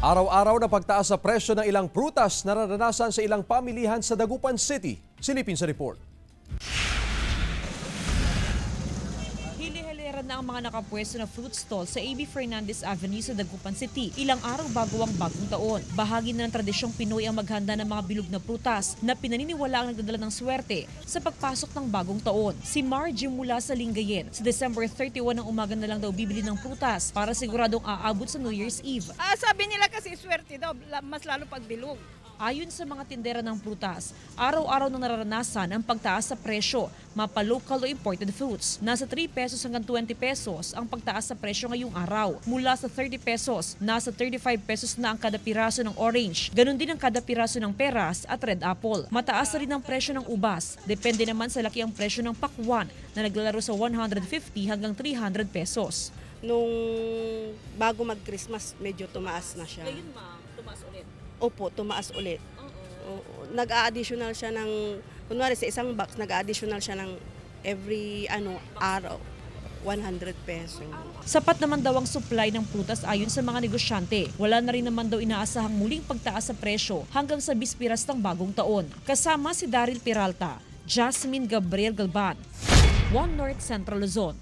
Araw-araw na pagtaas sa presyo ng ilang prutas nararanasan sa ilang pamilihan sa Dagupan City. Silipin sa report. Hili-hilera na ang mga nakapwesto na fruit stall sa A.B. Fernandez Avenue sa Dagupan City ilang araw bago ang bagong taon. Bahagi na ng tradisyong Pinoy ang maghanda ng mga bilog na prutas na pinaniniwala ang nagdadala ng swerte sa pagpasok ng bagong taon. Si Margie mula sa Lingayen, sa December 31 ng umaga na lang daw bibili ng prutas para siguradong aabot sa New Year's Eve. Sabi nila kasi swerte daw, mas lalo pag bilog. Ayon sa mga tindera ng prutas, araw-araw nang nararanasan ang pagtaas sa presyo, mapa-local o imported fruits. Nasa 3 pesos hanggang 20 pesos ang pagtaas sa presyo ngayong araw. Mula sa 30 pesos, nasa 35 pesos na ang kada piraso ng orange. Ganon din ang kada piraso ng peras at red apple. Mataas na rin ang presyo ng ubas. Depende naman sa laki ang presyo ng pakwan na naglalaro sa 150 hanggang 300 pesos. Nung bago mag-Christmas, medyo tumaas na siya. Ngayon tumaas ulit. Opo, tumaas ulit. Nag-a-additional siya ng, kunwari sa isang box, nag-a-additional siya ng every araw, 100 pesos. Sapat naman daw ang supply ng prutas ayon sa mga negosyante. Wala na rin naman daw inaasahang muling pagtaas sa presyo hanggang sa bispiras ng bagong taon. Kasama si Daryl Peralta, Jasmine Gabriel Galban, One North Central Luzon.